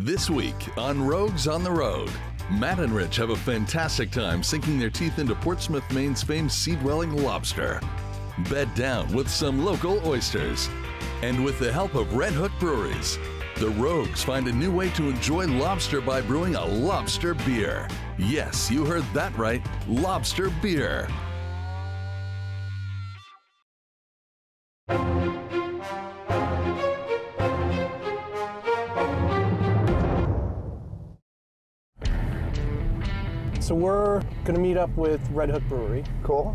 This week on Rogues on the Road, Matt and Rich have a fantastic time sinking their teeth into Portsmouth, Maine's famed sea-dwelling lobster. Bed down with some local oysters. And with the help of Red Hook Breweries, the Rogues find a new way to enjoy lobster by brewing a lobster beer. Yes, you heard that right, lobster beer. So we're going to meet up with Red Hook Brewery. Cool.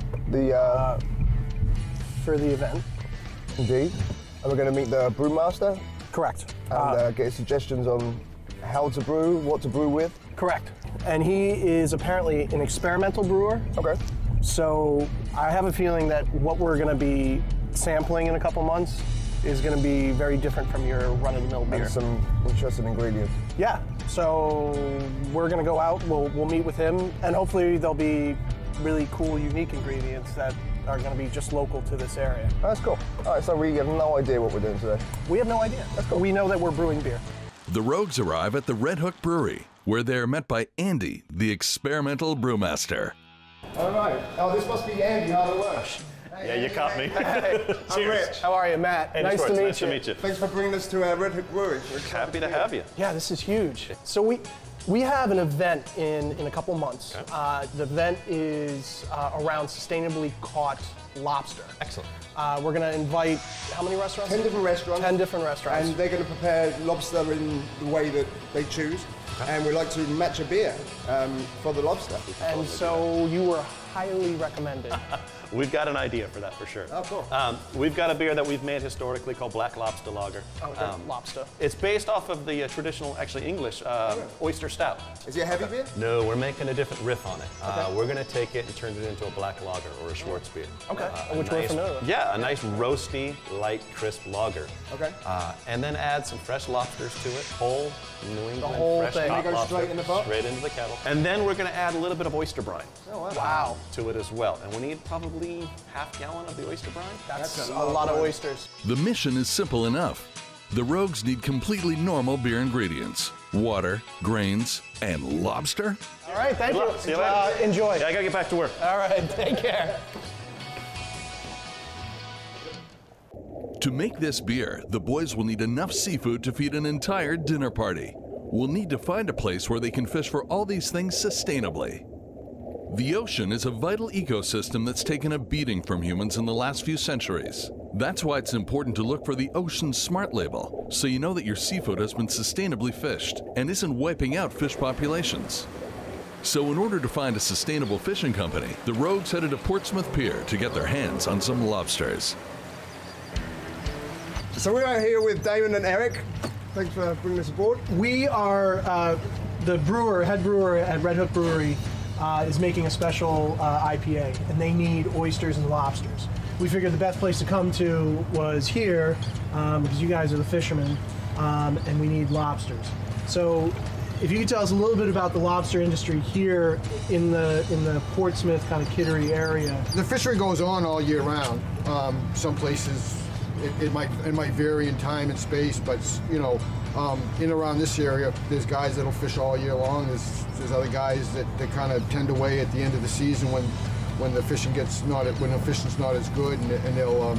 For the event. Indeed. And we're going to meet the brewmaster. Correct. And get suggestions on how to brew, what to brew with. Correct. And he is apparently an experimental brewer. Okay. So I have a feeling that what we're going to be sampling in a couple months is going to be very different from your run-of-the-mill beer. And some interesting ingredients. Yeah. So we're going to go out, we'll meet with him, and hopefully there'll be really cool, unique ingredients that are going to be just local to this area. That's cool. All right, so we have no idea what we're doing today. We have no idea. That's cool. We know that we're brewing beer. The Rogues arrive at the Red Hook Brewery, where they're met by Andy, the experimental brewmaster. All right. Oh, this must be Andy, how it works. Yeah, you caught me. Hey, I'm Rich. How are you, Matt? Hey, nice to meet you. Nice to meet you. Thanks for bringing us to Red Hook Brewery. We're happy to have you. Yeah, this is huge. So we have an event in a couple months. Okay. The event is around sustainably caught lobster. Excellent. We're going to invite, how many restaurants? 10 different restaurants. 10 different restaurants. And they're going to prepare lobster in the way that they choose. Okay. And we'd like to match a beer for the lobster. And so you were highly recommended. We've got an idea for that for sure. Oh, cool. We've got a beer that we've made historically called Black Lobster Lager. Okay, lobster. It's based off of the traditional, actually English, oyster stout. Is it a heavy beer? No, we're making a different riff on it. Okay. We're going to take it and turn it into a black lager or a Schwartz beer. Okay, which we're familiar with. Yeah, a nice roasty, light, crisp lager. Okay. And then add some fresh lobsters to it, whole New England, the whole fresh thing. caught They go lobster, straight in the pot? straight into the kettle. And then we're going to add a little bit of oyster brine. Oh, wow. To it as well. And we need probably half gallon of the oyster brine. That's a lot of oysters. The mission is simple enough. The Rogues need completely normal beer ingredients: water, grains, and lobster. All right, thank you. See you later. Enjoy. Yeah, I gotta get back to work. All right, take care. To make this beer, the boys will need enough seafood to feed an entire dinner party. We'll need to find a place where they can fish for all these things sustainably. The ocean is a vital ecosystem that's taken a beating from humans in the last few centuries. That's why it's important to look for the Ocean Smart label, so you know that your seafood has been sustainably fished and isn't wiping out fish populations. So in order to find a sustainable fishing company, the Rogues headed to Portsmouth Pier to get their hands on some lobsters. So we're out here with Damon and Eric. Thanks for bringing us aboard. We are the head brewer at Red Hook Brewery is making a special IPA, and they need oysters and lobsters. We figured the best place to come to was here because you guys are the fishermen, and we need lobsters. So if you could tell us a little bit about the lobster industry here in the Portsmouth kind of Kittery area. The fishery goes on all year round. Some places it might vary in time and space, but you know, in and around this area, there's guys that'll fish all year long. There's other guys that kind of tend away at the end of the season when the fishing when the fishing's not as good, and they'll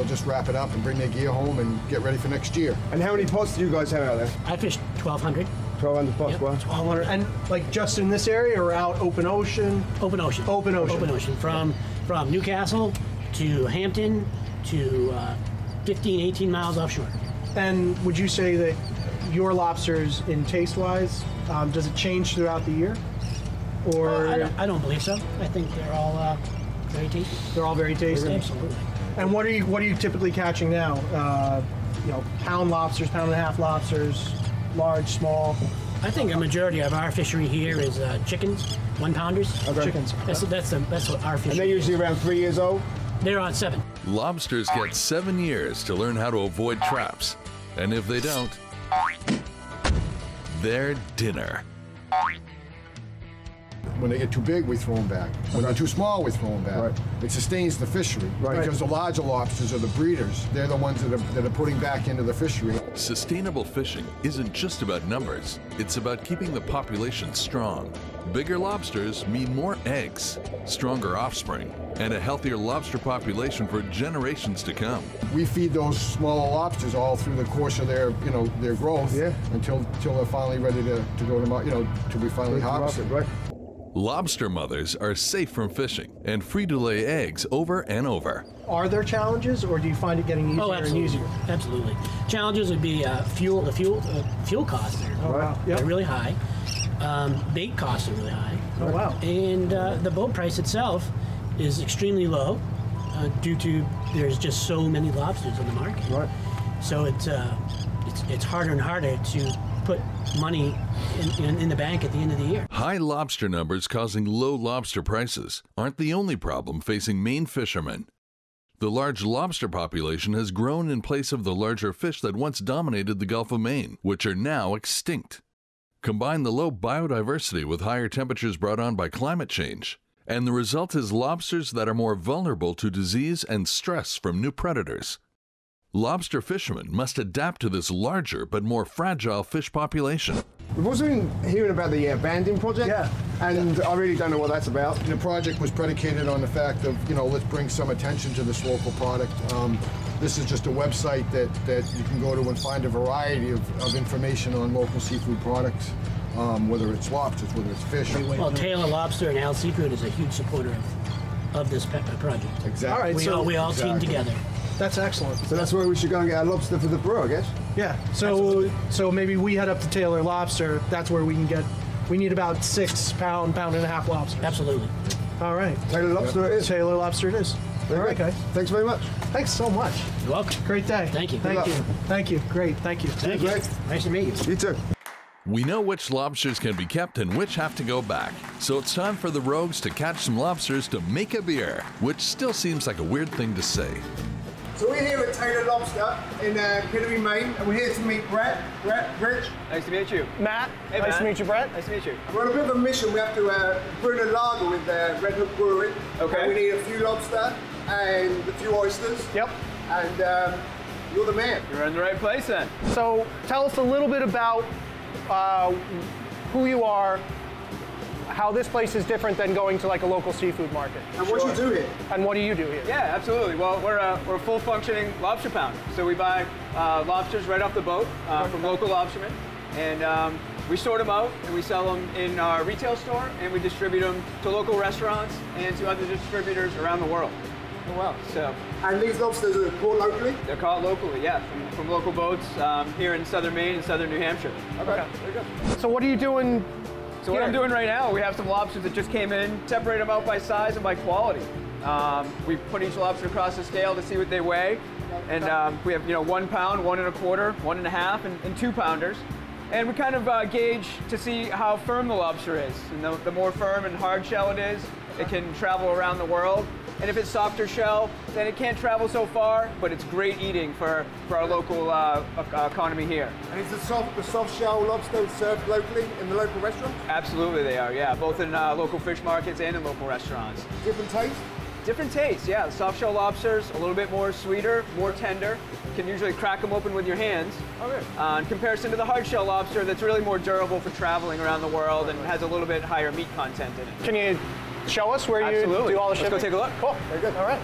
just wrap it up and bring their gear home and get ready for next year. And how many pots do you guys have out there? I fished 1,200. 1,200 pots, Yep. wow. 1,200, and like just in this area or out open ocean? Open ocean. Open ocean. Open ocean. From Newcastle to Hampton to 15, 18 miles offshore. And would you say that your lobsters, in taste-wise, does it change throughout the year? Or I don't believe so. I think they're all very tasty. they're all very tasty? Absolutely. And what are you typically catching now? You know, pound lobsters, pound and a half lobsters, large, small. I think a majority of our fishery here is chickens, 1-pounders. Okay. Chickens. That's what our fishery. And they're usually around 3 years old? They're on 7. Lobsters get 7 years to learn how to avoid traps. And if they don't, they're dinner. When they get too big, we throw them back. When they're too small, we throw them back. Right. It sustains the fishery because the larger lobsters are the breeders. They're the ones that are putting back into the fishery. Sustainable fishing isn't just about numbers, it's about keeping the population strong. Bigger lobsters mean more eggs, stronger offspring, and a healthier lobster population for generations to come. We feed those smaller lobsters all through the course of their, their growth until they're finally ready to go to, till we finally harvest it. Right. Lobster mothers are safe from fishing and free to lay eggs over and over. Are there challenges, or do you find it getting easier and easier? Absolutely. Challenges would be fuel costs are really high. Bait costs are really high. Oh, wow. And the boat price itself is extremely low due to there's just so many lobsters on the market. Right. So it's harder and harder to put money in the bank at the end of the year. High lobster numbers causing low lobster prices aren't the only problem facing Maine fishermen. The large lobster population has grown in place of the larger fish that once dominated the Gulf of Maine, which are now extinct. Combine the low biodiversity with higher temperatures brought on by climate change, and the result is lobsters that are more vulnerable to disease and stress from new predators. Lobster fishermen must adapt to this larger but more fragile fish population. We've also been hearing about the banding project, and I really don't know what that's about. The project was predicated on the fact of, let's bring some attention to this local product. This is just a website that you can go to and find a variety of information on local seafood products, whether it's lobsters, whether it's fish. Well, Taylor Lobster and Al Seafood is a huge supporter of this project. Exactly. All right, We all team together. That's excellent. So that's where we should go and get a lobster for the brew, I guess. Yeah. So maybe we head up to Taylor Lobster. That's where we can get. We need about 6 pound and a half lobsters. Absolutely. All right. Taylor Lobster it is. Taylor Lobster it is. All right, guys. Thanks very much. Thanks so much. You're welcome. Great day. Thank you. Thank you. Thank you. Great. Thank you. Thank you. Nice to meet you. You too. We know which lobsters can be kept and which have to go back. So it's time for the rogues to catch some lobsters to make a beer, which still seems like a weird thing to say. So we're here at Taylor Lobster in Kittery, Maine, and we're here to meet Brett, Rich. Nice to meet you. Matt. Hey, nice Matt. to meet you, Brett. Nice to meet you. We're on a bit of a mission. We have to brew a lager with Red Hook Brewery. Okay. And we need a few lobster and a few oysters. Yep. And you're the man. You're in the right place then. So tell us a little bit about who you are, how this place is different than going to like a local seafood market. And what you do here. And what do you do here? Yeah, absolutely. Well, we're a full functioning lobster pound. So we buy lobsters right off the boat from local lobstermen, and we sort them out and we sell them in our retail store, and we distribute them to local restaurants and to other distributors around the world. Oh, wow. So, And these lobsters are caught locally? they're caught locally, yeah, from local boats here in southern Maine and southern New Hampshire. Okay. Very good. So what are you doing? So what I'm doing right now, we have some lobsters that just came in, separate them out by size and by quality. We put each lobster across the scale to see what they weigh. And we have 1 pound, 1 1/4, 1 1/2, and 2 pounders. And we kind of gauge to see how firm the lobster is. And the more firm and hard shell it is, it can travel around the world. And if it's softer shell, then it can't travel so far, but it's great eating for our local economy here. And is the soft shell lobster served locally in the local restaurants? Absolutely they are, yeah, both in local fish markets and in local restaurants. Different taste? Different tastes, yeah. The soft shell lobsters, a little bit more sweeter, more tender. You can usually crack them open with your hands. Okay. In comparison to the hard shell lobster, that's really more durable for traveling around the world and has a little bit higher meat content in it. Can you show us where Absolutely. you do all the Let's shipping? go take a look. Cool. Very good. All right.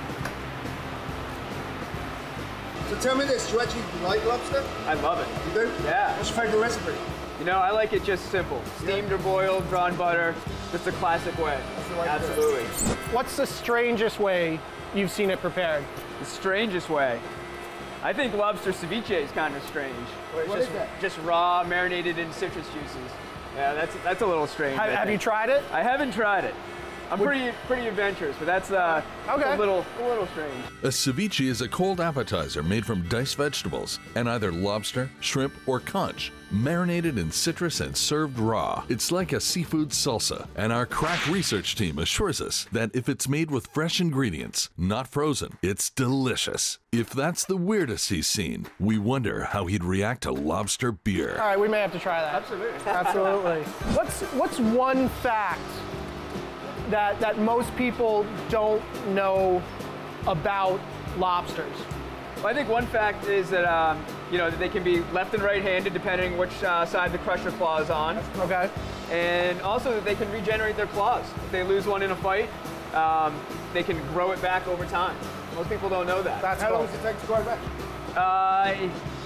So tell me this, do you actually like lobster? I love it. You do? Yeah. What's your favorite recipe? I like it just simple. Steamed or boiled, drawn butter, just a classic way. the way to do it. Absolutely. What's the strangest way you've seen it prepared? The strangest way. I think lobster ceviche is kind of strange. Where What it's is that? just raw, marinated in citrus juices. Yeah, that's a little strange. I Have you think. tried it? I haven't tried it. I'm pretty adventurous, but that's a little strange. A ceviche is a cold appetizer made from diced vegetables and either lobster, shrimp, or conch, marinated in citrus and served raw. It's like a seafood salsa, and our crack research team assures us that if it's made with fresh ingredients, not frozen, it's delicious. If that's the weirdest he's seen, we wonder how he'd react to lobster beer. All right, we may have to try that. Absolutely. Absolutely. What's one fact that most people don't know about lobsters? Well, I think one fact is that you know, that they can be left and right-handed depending which side the crusher claw is on. Okay. And also that they can regenerate their claws. If they lose one in a fight, they can grow it back over time. Most people don't know that. How long does it take to grow back?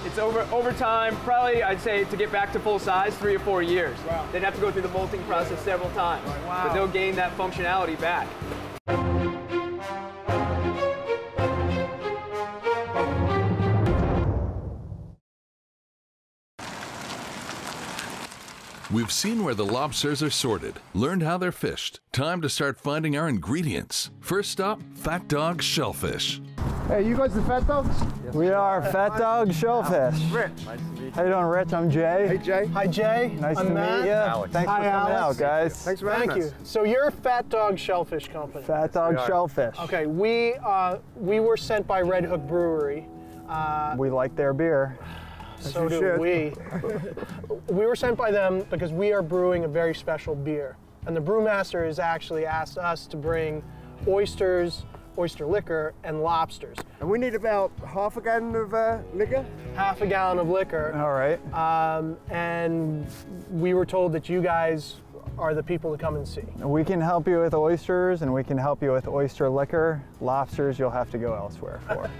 It's over time, probably I'd say to get back to full size, 3 or 4 years. Wow. They'd have to go through the molting process several times. Wow. But they'll gain that functionality back. We've seen where the lobsters are sorted, learned how they're fished. Time to start finding our ingredients. First stop, Fat Dog Shellfish. Hey, you guys the Fat Dogs? We are Fat Dog Shellfish. Rich. How you doing, Rich? I'm Jay. Hey, Jay. Hi, Jay. Nice I'm to Matt. meet you. Alex. Thanks Hi, for coming Alex. out, guys. Thanks for having Thank us. you. So you're Fat Dog Shellfish Company. Fat Dog Shellfish. Okay, we were sent by Red Hook Brewery. We like their beer. So do we. We were sent by them because we are brewing a very special beer. And the brewmaster has actually asked us to bring oysters, oyster liquor, and lobsters. And we need about half a gallon of liquor. Half a gallon of liquor. All right. And we were told that you guys are the people to come and see. We can help you with oysters, and we can help you with oyster liquor. Lobsters, you'll have to go elsewhere for.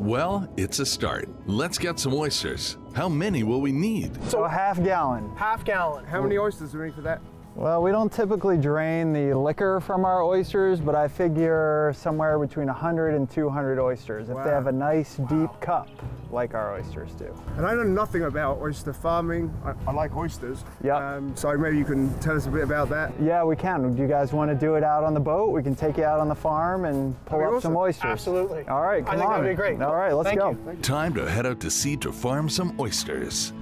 Well, it's a start. Let's get some oysters. How many will we need? So a half gallon. Half gallon. How many oysters do we need for that? Well, we don't typically drain the liquor from our oysters, but I figure somewhere between 100 and 200 oysters if they have a nice deep cup, like our oysters do. And I know nothing about oyster farming. I like oysters. Yeah. So maybe you can tell us a bit about that. Yeah, we can. Do you guys want to do it out on the boat? We can take you out on the farm and pull That'd be up some awesome. oysters. Absolutely. All right, come I think on. that'd be great. All right, let's Thank go. you. Time to head out to sea to farm some oysters.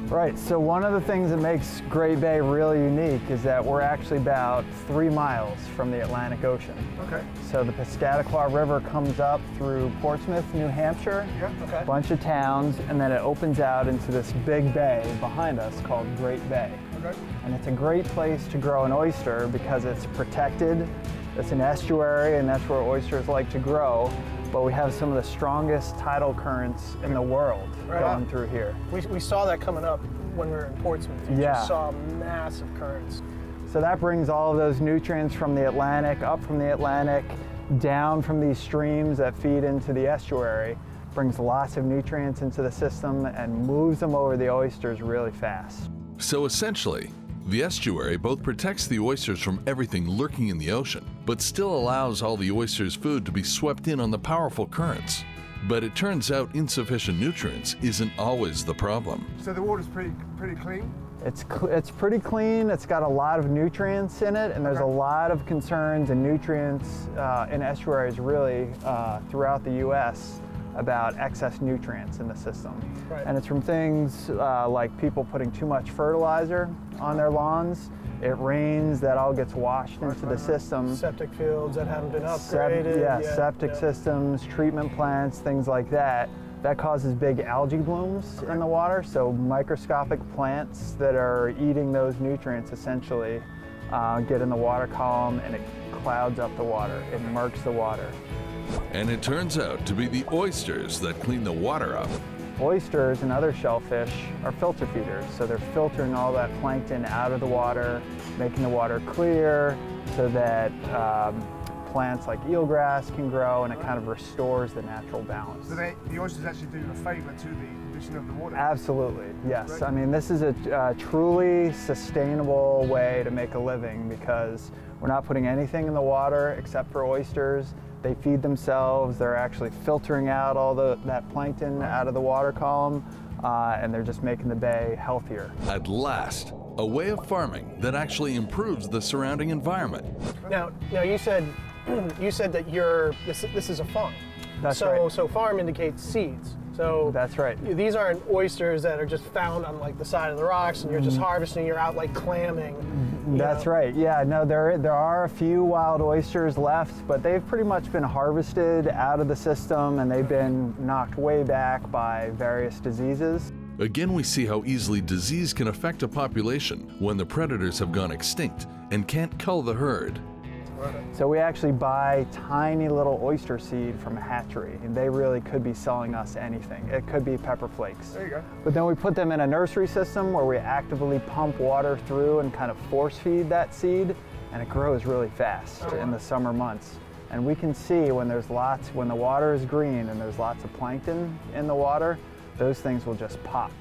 Right, so one of the things that makes Great Bay really unique is that we're actually about 3 miles from the Atlantic Ocean. Okay. So the Piscataqua River comes up through Portsmouth, New Hampshire, Okay. bunch of towns, and then it opens out into this big bay behind us called Great Bay. Okay. And it's a great place to grow an oyster because it's protected. It's an estuary, and that's where oysters like to grow. But we have some of the strongest tidal currents in the world going through here. We saw that coming up when we were in Portsmouth. We Yeah. just saw massive currents. So that brings all of those nutrients from the Atlantic, up from the Atlantic, down from these streams that feed into the estuary, brings lots of nutrients into the system and moves them over the oysters really fast. So essentially, the estuary both protects the oysters from everything lurking in the ocean, but still allows all the oysters' food to be swept in on the powerful currents. But it turns out insufficient nutrients isn't always the problem. So the water's pretty clean? It's pretty clean, it's got a lot of nutrients in it, and there's a lot of concerns and nutrients in estuaries really throughout the U.S. about excess nutrients in the system. Right. And it's from things like people putting too much fertilizer on their lawns. It rains, that all gets washed into the system. Septic fields that haven't been upgraded. Septic systems, treatment plants, things like that. That causes big algae blooms in the water, so microscopic plants that are eating those nutrients essentially get in the water column, and it clouds up the water. It murks the water. And it turns out to be the oysters that clean the water up. Oysters and other shellfish are filter feeders, so they're filtering all that plankton out of the water, making the water clear so that plants like eelgrass can grow, and it kind of restores the natural balance. So the oysters actually do a favour to the condition of the water? Absolutely, yes. Right. I mean, this is a truly sustainable way to make a living because we're not putting anything in the water except for oysters. They feed themselves, they're actually filtering out all that plankton out of the water column, and they're just making the bay healthier. At last, a way of farming that actually improves the surrounding environment. Now you said that this is a farm. That's right. So farm indicates seeds. So That's right. These aren't oysters that are just found on like the side of the rocks and you're just harvesting. You're out like clamming. That's right. Yeah. No, there are a few wild oysters left, but they've pretty much been harvested out of the system, and they've been knocked way back by various diseases. Again, we see how easily disease can affect a population when the predators have gone extinct and can't cull the herd. So we actually buy tiny little oyster seed from a hatchery, and they really could be selling us anything. It could be pepper flakes. There you go. But then we put them in a nursery system where we actively pump water through and kind of force feed that seed, and it grows really fast in the summer months. And we can see when when the water is green and there's lots of plankton in the water, those things will just pop.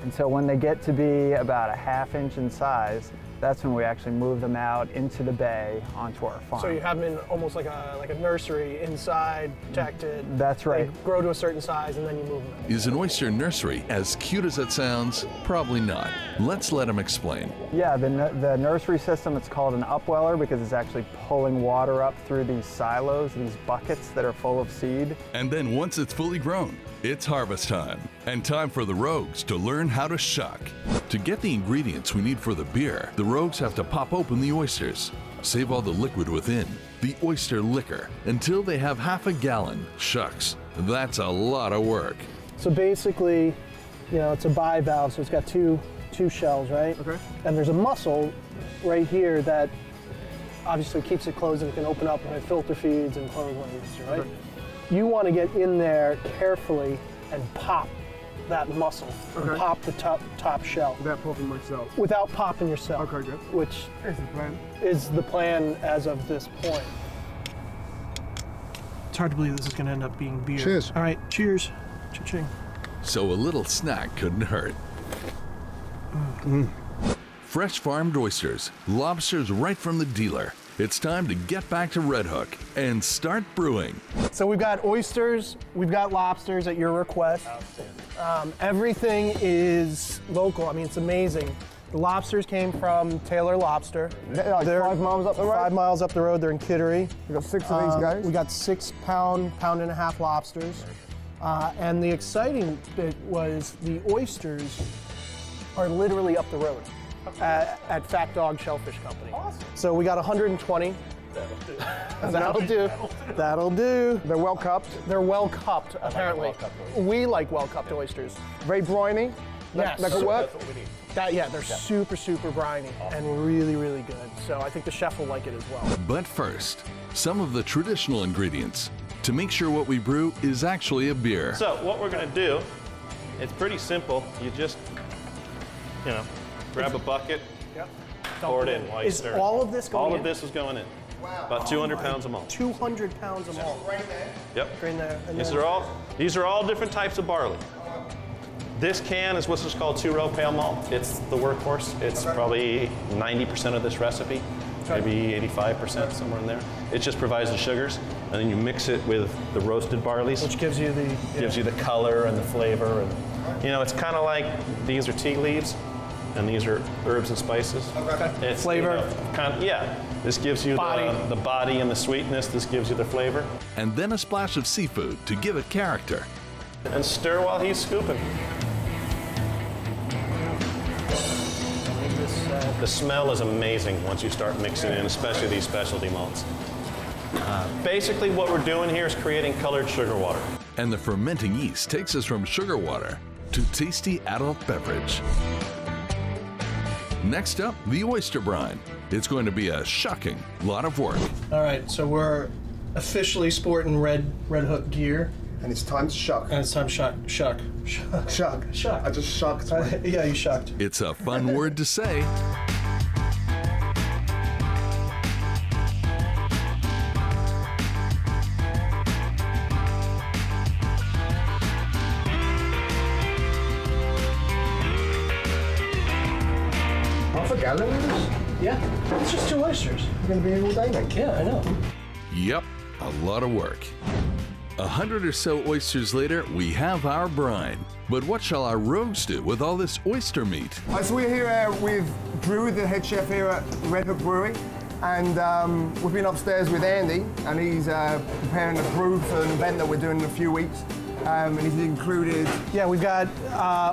And so when they get to be about a ½ inch in size, that's when we actually move them out into the bay onto our farm. So you have them in almost like a nursery, inside, protected. That's right. They grow to a certain size and then you move them. Is an oyster nursery as cute as it sounds? Probably not. Let's let him explain. Yeah, the nursery system, it's called an upweller because it's actually pulling water up through these silos, these buckets that are full of seed. And then once it's fully grown, it's harvest time, and time for the rogues to learn how to shuck. To get the ingredients we need for the beer, the rogues have to pop open the oysters, save all the liquid within, the oyster liquor, until they have ½ a gallon. Shucks, that's a lot of work. So basically, you know, it's a bivalve, so it's got two shells, right? Okay. And there's a muscle right here that obviously keeps it closed and can open up when it filter feeds and close when it's, right? Okay. You want to get in there carefully and pop that muscle, and pop the top shell. Without popping myself. Without popping yourself. Okay, good. Which is the plan as of this point. It's hard to believe this is going to end up being beer. Cheers. All right, cheers. Cha-ching. So a little snack couldn't hurt. Fresh farmed oysters, lobsters right from the dealer. It's time to get back to Red Hook and start brewing. So we've got oysters, we've got lobsters at your request. Everything is local. I mean, it's amazing. The lobsters came from Taylor Lobster. They're 5 miles up the road? 5 miles up the road. They're in Kittery. We got 6 of these guys. We got 6 pound and a half lobsters. And the exciting bit was the oysters are literally up the road at Fat Dog Shellfish Company. Awesome. So we got 120. That'll do. That'll do. They're well cupped. They're well cupped, apparently. We like well cupped oysters. Very briny. Yes. That could work. That's what we need. They're super, super briny and really, really good. So I think the chef will like it as well. But first, some of the traditional ingredients to make sure what we brew is actually a beer. So what we're going to do, it's pretty simple. You just, you know, grab a bucket, pour it in while you stir it. Is all of this going in? All of this is going in. Wow. About 200 pounds a malt. 200 pounds a malt. Right there? Yep. Right there. These are all different types of barley. This can is what's called 2-row pale malt. It's the workhorse. It's probably 90% of this recipe, maybe 85%, somewhere in there. It just provides the sugars, and then you mix it with the roasted barleys. Which gives you the... Gives you the color and the flavor. And, you know, it's kind of like these are tea leaves, and these are herbs and spices. Okay. It's, flavor. You know, this gives you the body and the sweetness. This gives you the flavor. And then a splash of seafood to give it character. And stir while he's scooping. The smell is amazing once you start mixing in, especially these specialty malts. Basically what we're doing here is creating colored sugar water. And the fermenting yeast takes us from sugar water to tasty adult beverage. Next up, the oyster brine. It's going to be a shocking lot of work. All right, so we're officially sporting Red Hook gear. And it's time to shuck. And it's time to shuck. Shuck. I just shucked. Yeah, you shucked. It's a fun word to say. Half a gallon of this? Yeah, it's just 2 oysters. You're going to be here all day, mate. Yeah, I know. Yep, a lot of work. 100 or so oysters later, we have our brine. But what shall our rogues do with all this oyster meat? So we're here with Drew, the head chef here at Red Hook Brewery. And we've been upstairs with Andy, and he's preparing a brew for an event that we're doing in a few weeks. And he's included... Yeah, we've got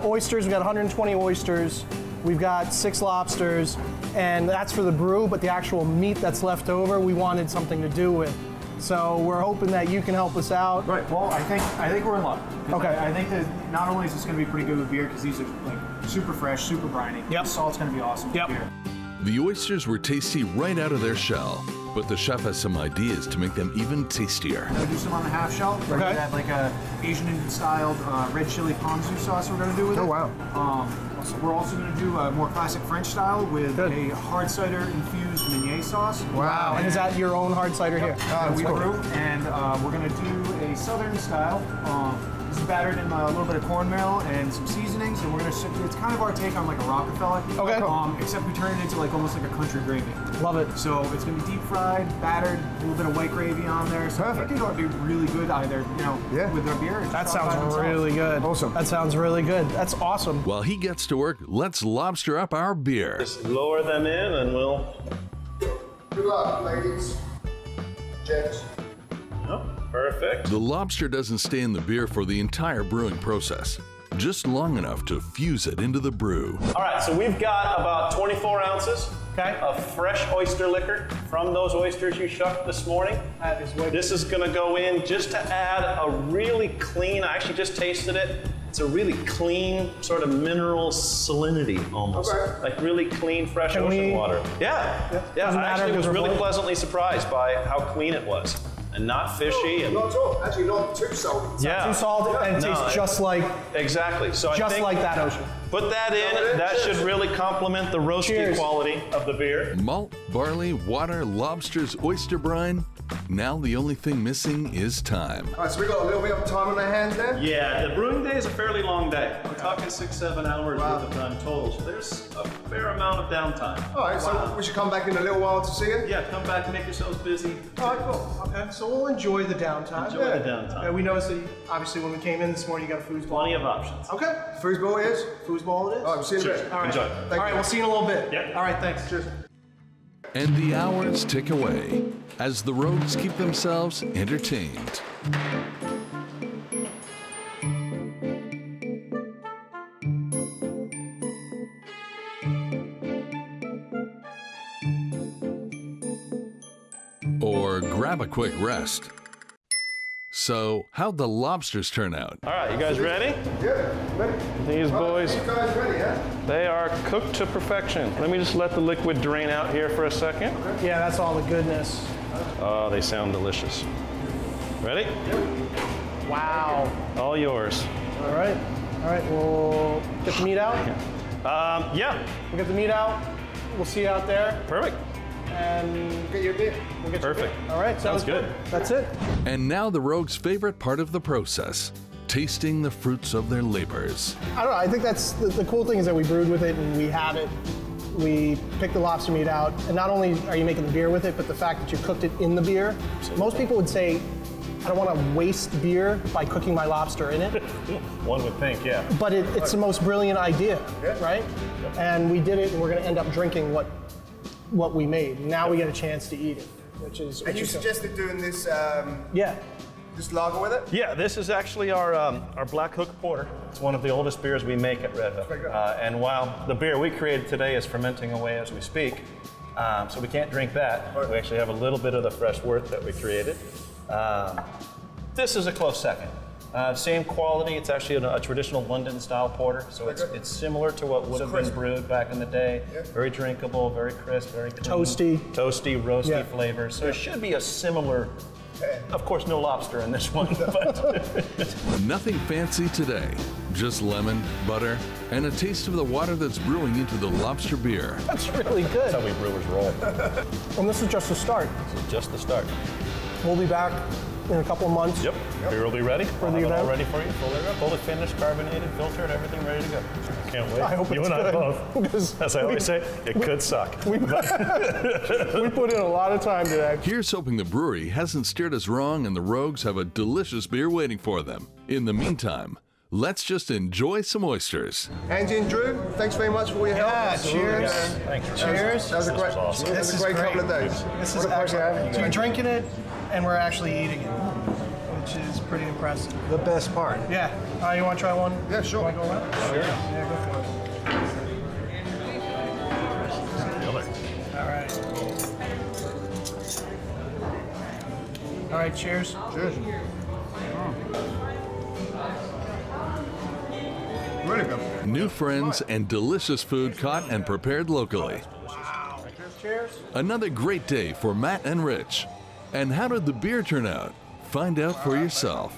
oysters. We've got 120 oysters. We've got 6 lobsters. And that's for the brew, but the actual meat that's left over, we wanted something to do with. So we're hoping that you can help us out. Right. Well, I think we're in luck. Okay. I think that not only is this going to be pretty good with beer because these are like super fresh, super briny. Yep. The salt's going to be awesome with beer. The oysters were tasty right out of their shell. But the chef has some ideas to make them even tastier. We're gonna do some on the half shell. We're gonna have like a Asian Indian styled red chili ponzu sauce we're gonna do with it. Oh wow. So we're also gonna do a more classic French style with a hard cider infused meunier sauce. Wow. And is that your own hard cider here? We brew, and we're gonna do a southern style. This is battered in a little bit of cornmeal and some seasonings, and we're gonna. It's kind of our take on like a Rockefeller. Okay. Except we turn it into like almost like a country gravy. Love it. So it's gonna be deep fried, battered, a little bit of white gravy on there. So I think it'll be really good either, with our beer. That sounds really good. Awesome. That sounds really good. That's awesome. While he gets to work, let's lobster up our beer. Just lower them in and we'll... Good luck, ladies. Gents. Oh, perfect. The lobster doesn't stay in the beer for the entire brewing process, just long enough to fuse it into the brew. All right, so we've got about 24 ounces of fresh oyster liquor from those oysters you shucked this morning. This is gonna go in just to add a really clean, I actually just tasted it. It's a really clean sort of mineral salinity almost. Okay. Like really clean, fresh ocean water. Yeah. I actually was really pleasantly surprised by how clean it was. And not fishy. And Not at all. Actually, not too salty. yeah. Too salty and it tastes just like Exactly. So I think like that ocean. put that in. That should really complement the roasty quality of the beer. Malt, barley, water, lobster's oyster brine. Now the only thing missing is time. All right, so we got a little bit of time on our hands there. Yeah, the brewing day is a fairly long day. We're talking 6-7 hours worth of time total. So there's a fair amount of downtime. All right, so we should come back in a little while to see it? Yeah, come back and make yourselves busy. All right, cool. Okay, so we'll enjoy the downtime. Enjoy the downtime. We noticed that obviously when we came in this morning, you got a foosball. Plenty of options. Okay. Foosball it is? Foosball it is. All right, we'll see you in a Cheers. bit. All right. Enjoy. All right, we'll see you in a little bit. Yeah. All right, thanks. Cheers. And the hours tick away as the rogues keep themselves entertained. Or grab a quick rest. So, how'd the lobsters turn out? All right, you guys ready? Yeah, ready. These boys, You guys ready, yeah? they are cooked to perfection. Let me just let the liquid drain out here for a second. Yeah, that's all the goodness. Oh, they sound delicious. Ready? Wow. All yours. All right. All right, we'll get the meat out. Yeah, We'll get the meat out. We'll see you out there. perfect. And get your beer. We'll get Perfect. Your beer. All right, sounds good. That's it. And now the rogues' favorite part of the process, tasting the fruits of their labors. I don't know. I think that's the cool thing is that we brewed with it and we have it. We picked the lobster meat out, and not only are you making the beer with it, but the fact that you cooked it in the beer. Most people would say, I don't want to waste beer by cooking my lobster in it. One would think, yeah. But it's the most brilliant idea, right? And we did it, and we're going to end up drinking what we made. Now we get a chance to eat it, which is. And you suggested doing this, Yeah. this lager with it? Yeah, this is actually our Black Hook Porter. It's one of the oldest beers we make at Red Hook. And while the beer we created today is fermenting away as we speak, so we can't drink that. We actually have a little bit of the fresh wort that we created. This is a close second. Same quality. It's actually a traditional London-style porter, so it's similar to what would have been brewed back in the day. Very drinkable, very crisp, very clean. Toasty, roasty flavor. So it should be a similar. Of course, no lobster in this one, but Nothing fancy today, just lemon, butter, and a taste of the water that's brewing into the lobster beer. That's really good. that's how we brewers roll. And this is just the start. This is just the start. We'll be back in a couple of months. Yep. Beer will be ready. For We'll the have it all event? ready for you. Fully finished, carbonated, filtered, everything ready to go. Can't wait. I hope you it's and I good, both. because As I always say, it could suck. We put in a lot of time today. Here's hoping the brewery hasn't steered us wrong and the rogues have a delicious beer waiting for them. In the meantime, let's just enjoy some oysters. Angie and Drew, thanks very much for all your help. Yeah, cheers. Thank you. Cheers. That was a great, awesome. that was a great couple of days. This What is a pleasure having excellent. you. So you're drinking it, and we're actually eating it, which is pretty impressive. The best part. Yeah. You want to try one? Yeah, sure. Want to go around? Sure. Yeah, go for it. All right. All right, cheers. Cheers. Really good. New friends and delicious food caught and prepared locally. Cheers. Another great day for Matt and Rich. And how did the beer turn out? Find out for yourself.